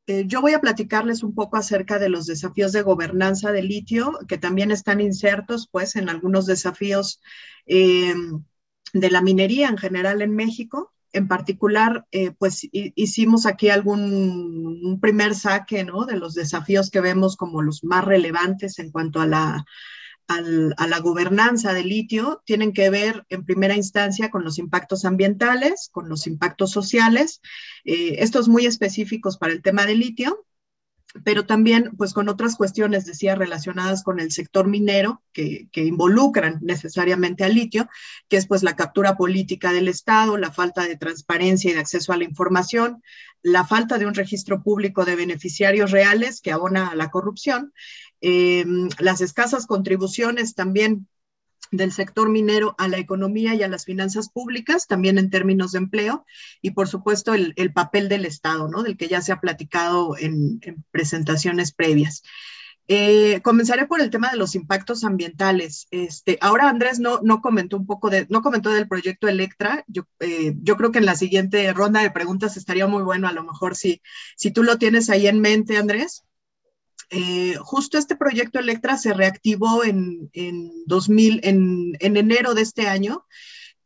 Yo voy a platicarles un poco acerca de los desafíos de gobernanza del litio, que también están insertos pues en algunos desafíos eh, de la minería en general en México. En particular, pues hicimos aquí un primer saque, ¿no? De los desafíos que vemos como los más relevantes en cuanto a a la gobernanza del litio, tienen que ver en primera instancia con los impactos ambientales, con los impactos sociales, estos muy específicos para el tema del litio, pero también pues con otras cuestiones, decía, relacionadas con el sector minero que involucran necesariamente al litio, que es pues la captura política del Estado, la falta de transparencia y de acceso a la información, la falta de un registro público de beneficiarios reales que abona a la corrupción, las escasas contribuciones también del sector minero a la economía y a las finanzas públicas, también en términos de empleo, y por supuesto el papel del Estado, ¿no? Del que ya se ha platicado en presentaciones previas. Comenzaré por el tema de los impactos ambientales. Ahora Andrés no comentó no comentó del proyecto Electra. Yo creo que en la siguiente ronda de preguntas estaría muy bueno, a lo mejor si tú lo tienes ahí en mente, Andrés. Justo este proyecto Electra se reactivó en enero de este año,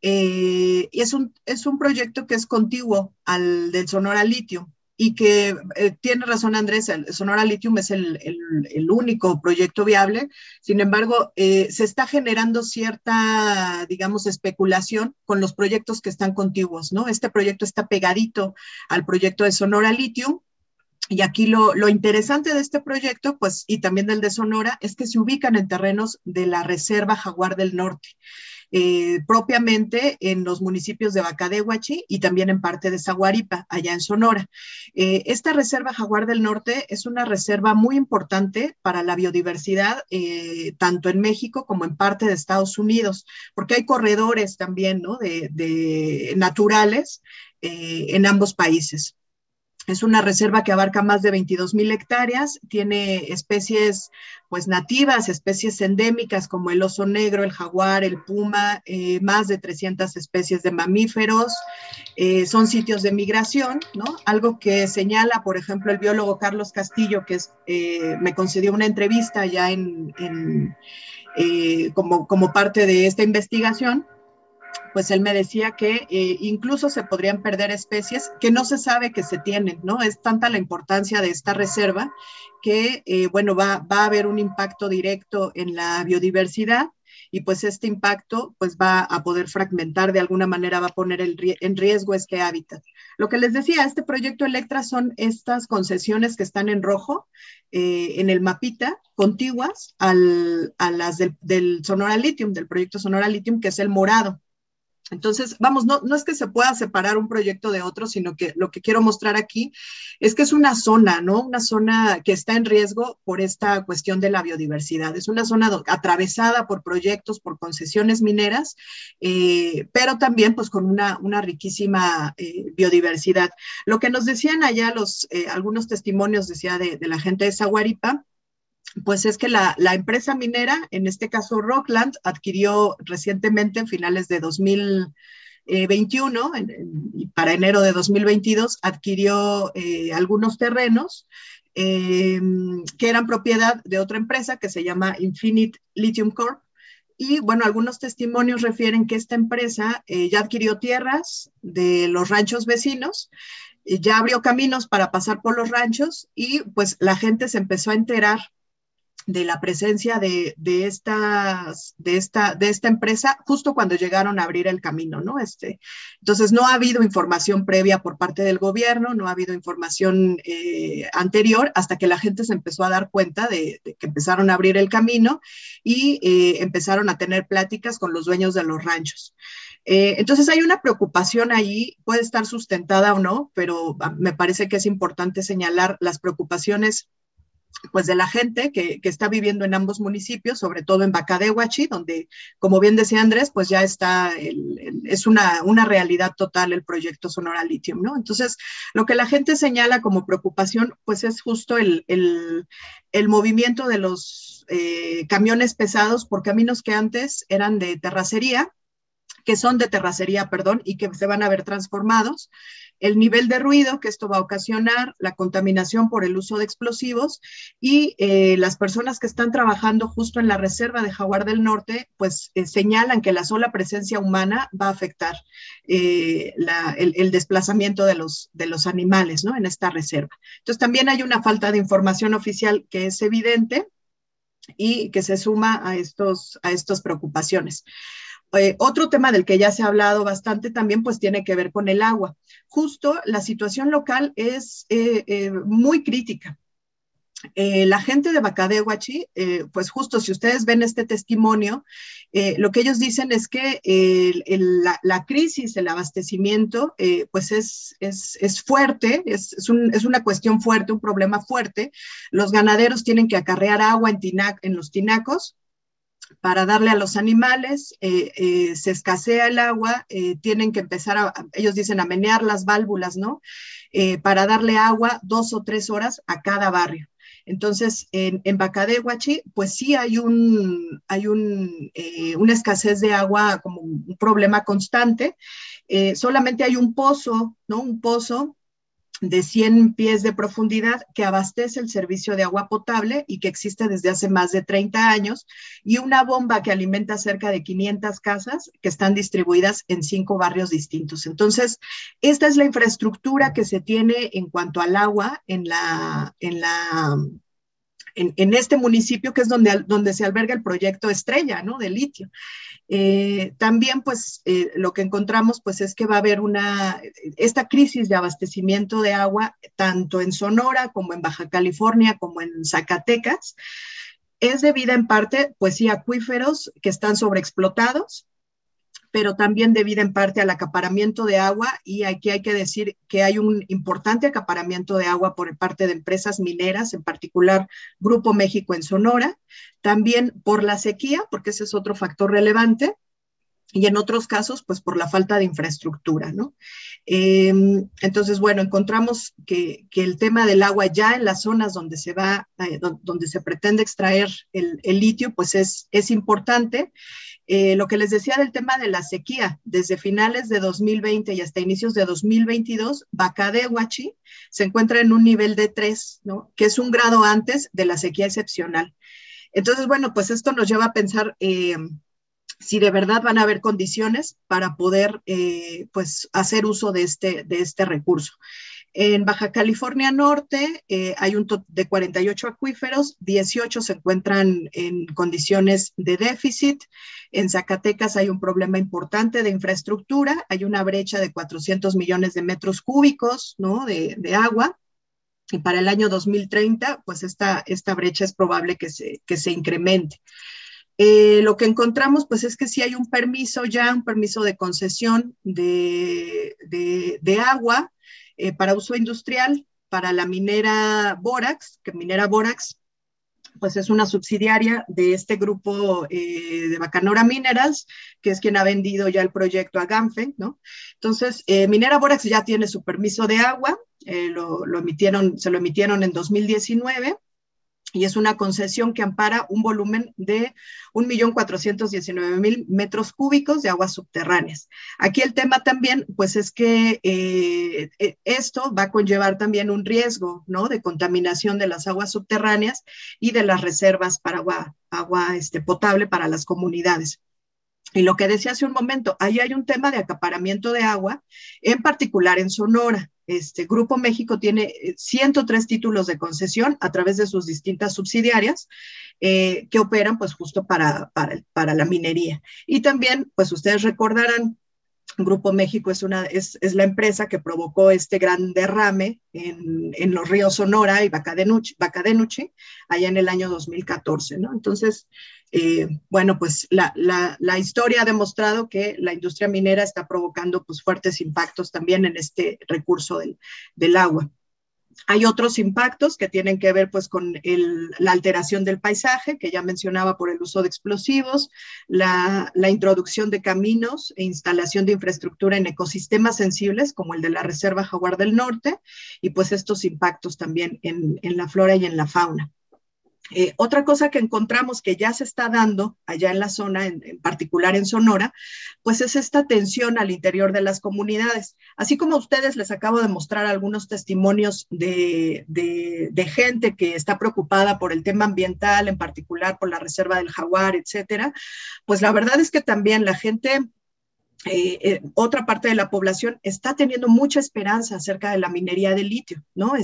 y es un proyecto que es contiguo al del Sonora Lithium y que tiene razón Andrés, el Sonora Lithium es el único proyecto viable. Sin embargo, se está generando cierta, digamos, especulación con los proyectos que están contiguos, ¿no? Este proyecto está pegadito al proyecto de Sonora Lithium. Y aquí lo interesante de este proyecto, pues, y también del de Sonora, es que se ubican en terrenos de la Reserva Jaguar del Norte, propiamente en los municipios de Bacadehuachi y también en parte de Zaguaripa, allá en Sonora. Esta Reserva Jaguar del Norte es una reserva muy importante para la biodiversidad, tanto en México como en parte de Estados Unidos, porque hay corredores también, ¿no? de naturales en ambos países. Es una reserva que abarca más de 22,000 hectáreas, tiene especies pues nativas, especies endémicas como el oso negro, el jaguar, el puma, más de 300 especies de mamíferos, son sitios de migración, ¿no? Algo que señala, por ejemplo, el biólogo Carlos Castillo, me concedió una entrevista ya como parte de esta investigación. Pues él me decía que incluso se podrían perder especies que no se sabe que se tienen, ¿no? Es tanta la importancia de esta reserva que, bueno, va a haber un impacto directo en la biodiversidad y pues este impacto pues va a poder fragmentar, de alguna manera va a poner en riesgo este hábitat. Lo que les decía, este proyecto Electra son estas concesiones que están en rojo en el mapita, contiguas a las del Sonora Lithium, del proyecto Sonora Lithium, que es el morado. Entonces, vamos, no es que se pueda separar un proyecto de otro, sino que lo que quiero mostrar aquí es que es una zona, ¿no? Una zona que está en riesgo por esta cuestión de la biodiversidad. Es una zona atravesada por proyectos, por concesiones mineras, pero también pues con una riquísima biodiversidad. Lo que nos decían allá algunos testimonios, decía, de la gente de Zaguaripa, pues es que la empresa minera, en este caso Rockland, adquirió recientemente, en finales de 2021, para enero de 2022, adquirió algunos terrenos que eran propiedad de otra empresa que se llama Infinite Lithium Corp. Y bueno, algunos testimonios refieren que esta empresa ya adquirió tierras de los ranchos vecinos, ya abrió caminos para pasar por los ranchos y pues la gente se empezó a enterar de la presencia de esta empresa justo cuando llegaron a abrir el camino, ¿no? Entonces, no ha habido información previa por parte del gobierno, no ha habido información anterior hasta que la gente se empezó a dar cuenta de que empezaron a abrir el camino y empezaron a tener pláticas con los dueños de los ranchos. Entonces hay una preocupación ahí, puede estar sustentada o no, pero me parece que es importante señalar las preocupaciones pues de la gente que está viviendo en ambos municipios, sobre todo en Bacadehuachi, donde, como bien decía Andrés, pues ya está, es una realidad total el proyecto Sonora Lithium, ¿no? Entonces, lo que la gente señala como preocupación, pues es justo el movimiento de los camiones pesados por caminos que antes eran de terracería, que son de terracería, perdón, y que se van a ver transformados, el nivel de ruido que esto va a ocasionar, la contaminación por el uso de explosivos y las personas que están trabajando justo en la reserva de Jaguar del Norte, pues señalan que la sola presencia humana va a afectar el desplazamiento de los animales, ¿no? En esta reserva. Entonces también hay una falta de información oficial que es evidente y que se suma a estas preocupaciones. Otro tema del que ya se ha hablado bastante también, pues tiene que ver con el agua. Justo la situación local es muy crítica. La gente de Bacadehuachi, pues justo si ustedes ven este testimonio, lo que ellos dicen es que la crisis, el abastecimiento, pues es fuerte, es una cuestión fuerte, un problema fuerte. Los ganaderos tienen que acarrear agua en los tinacos para darle a los animales, se escasea el agua, tienen que empezar, ellos dicen, a menear las válvulas, ¿no? Para darle agua 2 o 3 horas a cada barrio. Entonces, en Bacadehuachi, pues sí hay una escasez de agua como un problema constante. Solamente hay un pozo, ¿no? Un pozo de 100 pies de profundidad que abastece el servicio de agua potable y que existe desde hace más de 30 años, y una bomba que alimenta cerca de 500 casas que están distribuidas en 5 barrios distintos. Entonces, esta es la infraestructura que se tiene en cuanto al agua en este municipio, que es donde se alberga el proyecto Estrella, ¿no? De litio. También, pues, lo que encontramos, pues, es que va a haber esta crisis de abastecimiento de agua, tanto en Sonora como en Baja California, como en Zacatecas, es debida en parte, pues sí, a acuíferos que están sobreexplotados, pero también debido en parte al acaparamiento de agua, y aquí hay que decir que hay un importante acaparamiento de agua por parte de empresas mineras, en particular Grupo México en Sonora, también por la sequía, porque ese es otro factor relevante, y en otros casos, pues por la falta de infraestructura, ¿no? Entonces, bueno, encontramos que el tema del agua ya en las zonas donde donde se pretende extraer el litio, pues es importante. Lo que les decía del tema de la sequía, desde finales de 2020 y hasta inicios de 2022, Bacadehuachi se encuentra en un nivel de 3, ¿no? Que es un grado antes de la sequía excepcional. Entonces, bueno, pues esto nos lleva a pensar si de verdad van a haber condiciones para poder pues hacer uso de este recurso. En Baja California Norte hay de 48 acuíferos, 18 se encuentran en condiciones de déficit. En Zacatecas hay un problema importante de infraestructura, hay una brecha de 400 millones de metros cúbicos, ¿no? de agua. Y para el año 2030, pues esta brecha es probable que se incremente. Lo que encontramos, pues, es que sí hay un permiso de concesión de agua para uso industrial para la minera Borax, que minera Borax, pues es una subsidiaria de este grupo de Bacanora Minerals, que es quien ha vendido ya el proyecto a Ganfeng, ¿no? Entonces, Minera Borax ya tiene su permiso de agua, se lo emitieron en 2019, y es una concesión que ampara un volumen de 1.419.000 metros cúbicos de aguas subterráneas. Aquí el tema también, pues es que esto va a conllevar también un riesgo, ¿no? De contaminación de las aguas subterráneas y de las reservas para agua potable para las comunidades. Y lo que decía hace un momento, ahí hay un tema de acaparamiento de agua, en particular en Sonora. Grupo México tiene 103 títulos de concesión a través de sus distintas subsidiarias que operan pues justo para la minería. Y también, pues ustedes recordarán, Grupo México es la empresa que provocó este gran derrame en los ríos Sonora y Bacadenuchi, allá en el año 2014, ¿no? Entonces, bueno, pues la historia ha demostrado que la industria minera está provocando pues fuertes impactos también en este recurso del agua. Hay otros impactos que tienen que ver pues con la alteración del paisaje, que ya mencionaba, por el uso de explosivos, la introducción de caminos e instalación de infraestructura en ecosistemas sensibles como el de la Reserva Jaguar del Norte, y pues estos impactos también en la flora y en la fauna. Otra cosa que encontramos que ya se está dando allá en la zona, en particular en Sonora, pues es esta tensión al interior de las comunidades. Así como a ustedes les acabo de mostrar algunos testimonios de gente que está preocupada por el tema ambiental, en particular por la reserva del jaguar, etcétera, pues la verdad es que también la gente otra parte de la población está teniendo mucha esperanza acerca de la minería de litio, ¿no?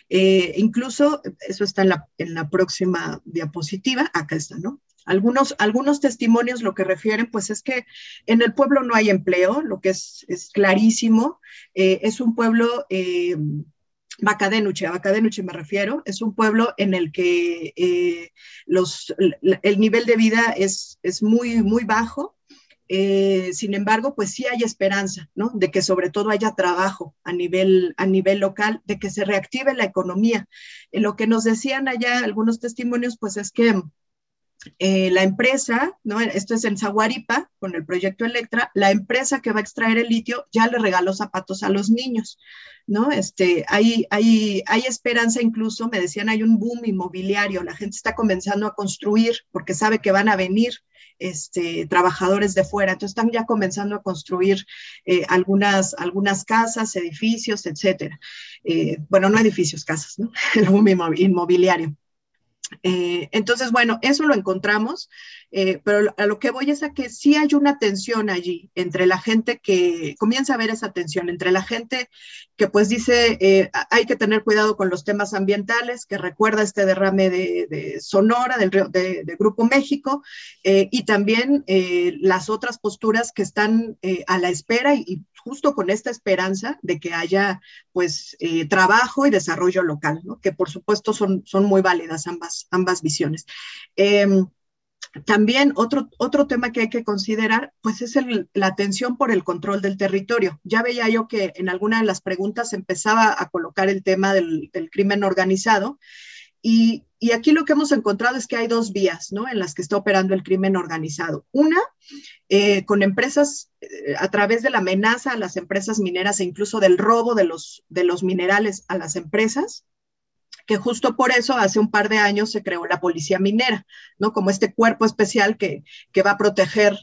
Incluso, eso está en la próxima diapositiva, acá está, ¿no? Algunos testimonios lo que refieren, pues es que en el pueblo no hay empleo, lo que es clarísimo, es un pueblo... Bacadenuche me refiero, es un pueblo en el que el nivel de vida es muy, muy bajo. Sin embargo, pues sí hay esperanza, ¿no? De que sobre todo haya trabajo a nivel local, de que se reactive la economía. Lo que nos decían allá algunos testimonios, pues es que la empresa, ¿no? Esto es en Zaguaripa, con el proyecto Electra, la empresa que va a extraer el litio ya le regaló zapatos a los niños, ¿no? Hay esperanza incluso, me decían, hay un boom inmobiliario, la gente está comenzando a construir porque sabe que van a venir trabajadores de fuera, entonces están ya comenzando a construir algunas casas, edificios, etcétera. Bueno, no edificios, casas, ¿no? El boom inmobiliario. Entonces, bueno, eso lo encontramos, pero a lo que voy es a que sí hay una tensión allí entre la gente que comienza a ver esa tensión, entre la gente que pues dice hay que tener cuidado con los temas ambientales, que recuerda este derrame de Sonora, de Grupo México, y también las otras posturas que están a la espera y justo con esta esperanza de que haya pues trabajo y desarrollo local, ¿no? Que por supuesto son muy válidas ambas visiones. También otro tema que hay que considerar, pues es la atención por el control del territorio. Ya veía yo que en alguna de las preguntas empezaba a colocar el tema del crimen organizado. Y aquí lo que hemos encontrado es que hay dos vías, ¿no? En las que está operando el crimen organizado. Una, con empresas, a través de la amenaza a las empresas mineras e incluso del robo de los minerales a las empresas, que justo por eso hace un par de años se creó la policía minera, ¿no? Como este cuerpo especial que va a proteger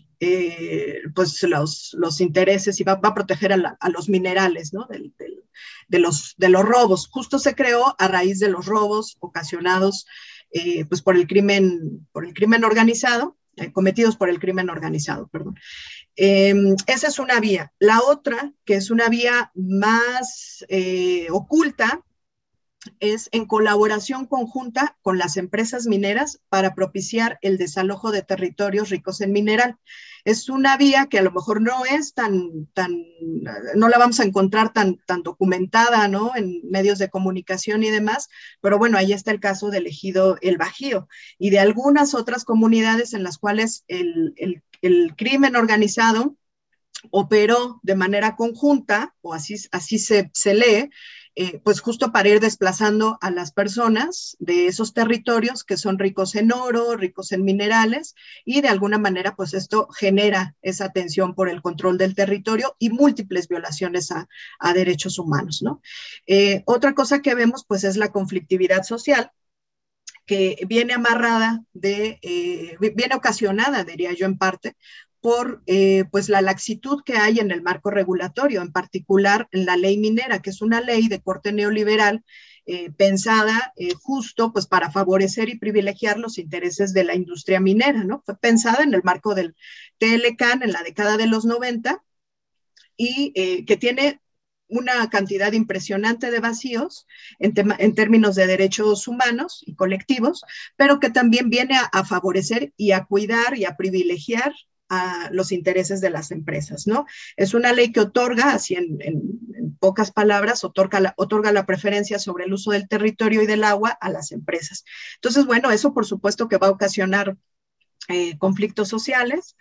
pues los intereses y va a proteger a los minerales, ¿no? De los robos. Justo se creó a raíz de los robos ocasionados pues por el crimen organizado, cometidos por el crimen organizado, perdón. Esa es una vía. La otra, que es una vía más oculta, es en colaboración conjunta con las empresas mineras para propiciar el desalojo de territorios ricos en mineral. Es una vía que a lo mejor no es no la vamos a encontrar tan documentada, ¿no? En medios de comunicación y demás, pero bueno, ahí está el caso del ejido El Bajío y de algunas otras comunidades en las cuales el crimen organizado operó de manera conjunta, o así se lee, pues justo para ir desplazando a las personas de esos territorios que son ricos en oro, ricos en minerales, y de alguna manera pues esto genera esa tensión por el control del territorio y múltiples violaciones a derechos humanos, ¿no? Otra cosa que vemos pues es la conflictividad social, que viene amarrada viene ocasionada, diría yo en parte, por pues la laxitud que hay en el marco regulatorio, en particular en la ley minera, que es una ley de corte neoliberal pensada justo pues para favorecer y privilegiar los intereses de la industria minera, ¿no? Fue pensada en el marco del TLCAN en la década de los 90 y que tiene una cantidad impresionante de vacíos en términos de derechos humanos y colectivos, pero que también viene a favorecer y a cuidar y a privilegiar a los intereses de las empresas, ¿no? Es una ley que otorga, así en pocas palabras, otorga la preferencia sobre el uso del territorio y del agua a las empresas. Entonces, bueno, eso por supuesto que va a ocasionar conflictos sociales.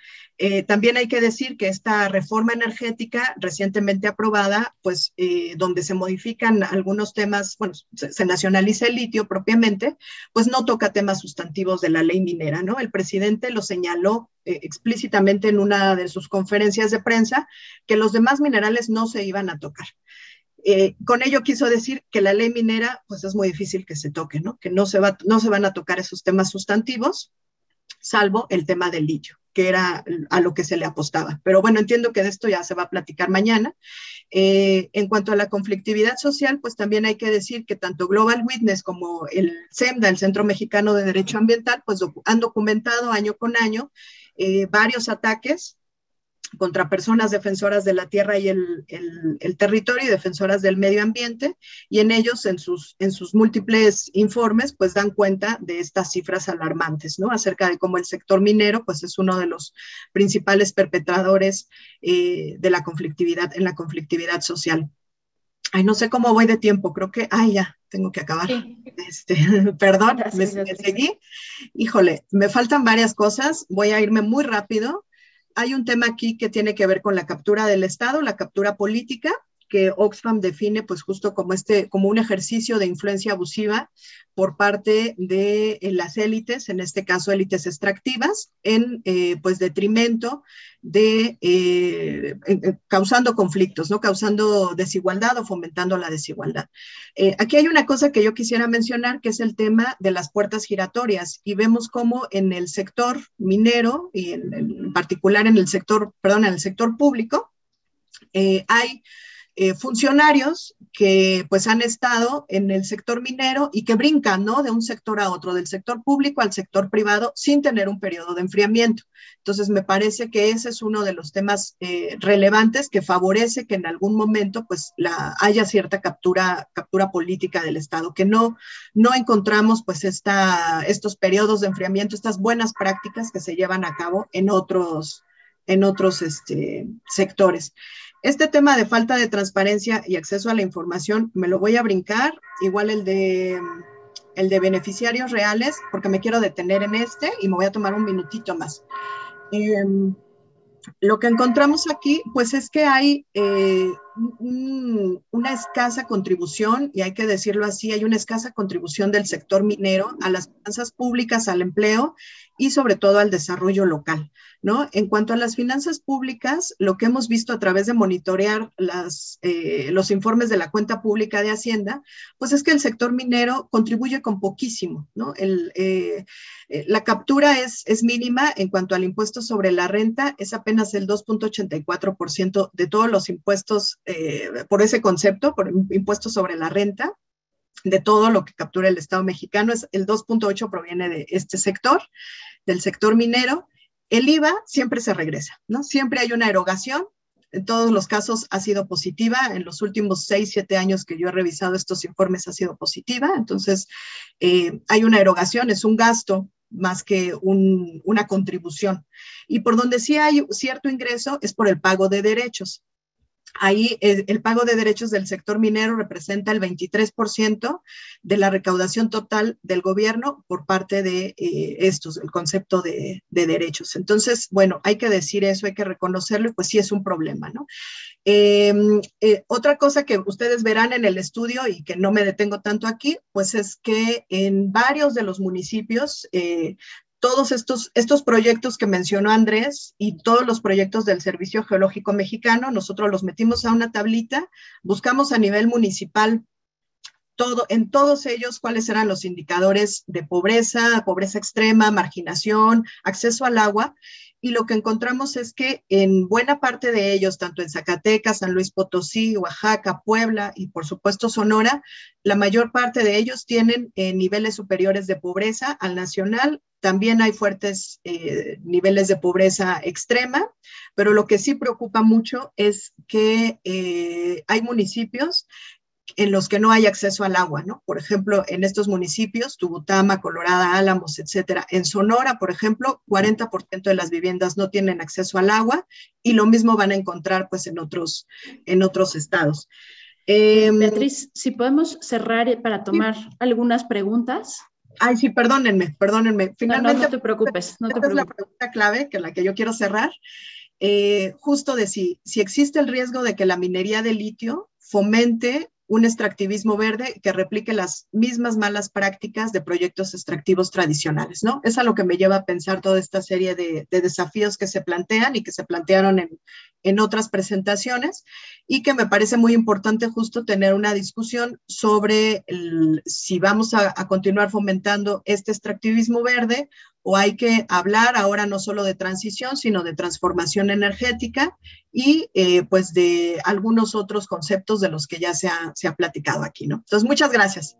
También hay que decir que esta reforma energética recientemente aprobada, pues donde se modifican algunos temas, bueno, se nacionaliza el litio propiamente, pues no toca temas sustantivos de la ley minera, ¿no? El presidente lo señaló explícitamente en una de sus conferencias de prensa que los demás minerales no se iban a tocar. Con ello quiso decir que la ley minera, pues es muy difícil que se toque, ¿no? Que no se van a tocar esos temas sustantivos, salvo el tema del litio, que era a lo que se le apostaba. Pero bueno, entiendo que de esto ya se va a platicar mañana. En cuanto a la conflictividad social, pues también hay que decir que tanto Global Witness como el CEMDA, el Centro Mexicano de Derecho Ambiental, pues han documentado año con año varios ataques contra personas defensoras de la tierra y el territorio y defensoras del medio ambiente, y en ellos, en sus múltiples informes, pues dan cuenta de estas cifras alarmantes, ¿no? Acerca de cómo el sector minero, pues es uno de los principales perpetradores de la conflictividad, en la conflictividad social. Ay, no sé cómo voy de tiempo, creo que, ya, tengo que acabar. Sí. Perdón, Gracias, me Beatriz. seguí. Híjole, me faltan varias cosas, voy a irme muy rápido. Hay un tema aquí que tiene que ver con la captura del Estado, la captura política, que Oxfam define pues justo como un ejercicio de influencia abusiva por parte de las élites, en este caso élites extractivas, en pues detrimento de causando conflictos, ¿no? Causando desigualdad o fomentando la desigualdad. Aquí hay una cosa que yo quisiera mencionar, que es el tema de las puertas giratorias, y vemos cómo en el sector minero y en particular en el sector público, hay funcionarios que pues han estado en el sector minero y que brincan, ¿no? De un sector a otro, del sector público al sector privado, sin tener un periodo de enfriamiento. Entonces, me parece que ese es uno de los temas relevantes que favorece que en algún momento pues haya cierta captura política del Estado, que no encontramos pues estos periodos de enfriamiento, estas buenas prácticas que se llevan a cabo en otros sectores. Este tema de falta de transparencia y acceso a la información me lo voy a brincar, igual el de beneficiarios reales, porque me quiero detener en y me voy a tomar un minutito más. Lo que encontramos aquí, pues es que hay una escasa contribución, y hay que decirlo así, hay una escasa contribución del sector minero a las finanzas públicas, al empleo y sobre todo al desarrollo local, ¿no? En cuanto a las finanzas públicas, lo que hemos visto a través de monitorear los informes de la cuenta pública de Hacienda, pues es que el sector minero contribuye con poquísimo, ¿no? La captura es mínima en cuanto al impuesto sobre la renta, es apenas el 2.84% de todos los impuestos, por ese concepto, por impuestos sobre la renta, de todo lo que captura el Estado mexicano, el 2.8% proviene de este sector, del sector minero. El IVA siempre se regresa, ¿no? Siempre hay una erogación. En todos los casos ha sido positiva. En los últimos 6, 7 años que yo he revisado estos informes ha sido positiva. Entonces, hay una erogación, es un gasto más que una contribución. Y por donde sí hay cierto ingreso es por el pago de derechos. Ahí el pago de derechos del sector minero representa el 23% de la recaudación total del gobierno por parte de el concepto de derechos. Entonces, bueno, hay que decir eso, hay que reconocerlo, y pues sí es un problema, ¿no? Otra cosa que ustedes verán en el estudio y que no me detengo tanto aquí, pues es que en varios de los municipios, todos estos proyectos que mencionó Andrés y todos los proyectos del Servicio Geológico Mexicano, nosotros los metimos a una tablita, buscamos a nivel municipal en todos ellos cuáles eran los indicadores de pobreza extrema, marginación, acceso al agua, y lo que encontramos es que en buena parte de ellos, tanto en Zacatecas, San Luis Potosí, Oaxaca, Puebla y por supuesto Sonora, la mayor parte de ellos tienen niveles superiores de pobreza al nacional. También hay fuertes niveles de pobreza extrema, pero lo que sí preocupa mucho es que hay municipios en los que no hay acceso al agua, ¿no? Por ejemplo, en estos municipios, Tubutama, Colorada, Álamos, etcétera. En Sonora, por ejemplo, 40% de las viviendas no tienen acceso al agua, y lo mismo van a encontrar pues en otros estados. Beatriz, si podemos cerrar para tomar algunas preguntas. Ay, sí, perdónenme. Finalmente, no te preocupes, no te esta es la preocupes. pregunta clave, que la que yo quiero cerrar. Justo de si existe el riesgo de que la minería de litio fomente un extractivismo verde que replique las mismas malas prácticas de proyectos extractivos tradicionales, ¿no? Es a lo que me lleva a pensar toda esta serie de desafíos que se plantean y que se plantearon en otras presentaciones y que me parece muy importante justo tener una discusión sobre si vamos a continuar fomentando este extractivismo verde o hay que hablar ahora no solo de transición, sino de transformación energética y pues de algunos otros conceptos de los que ya se ha platicado aquí, ¿no? Entonces, muchas gracias.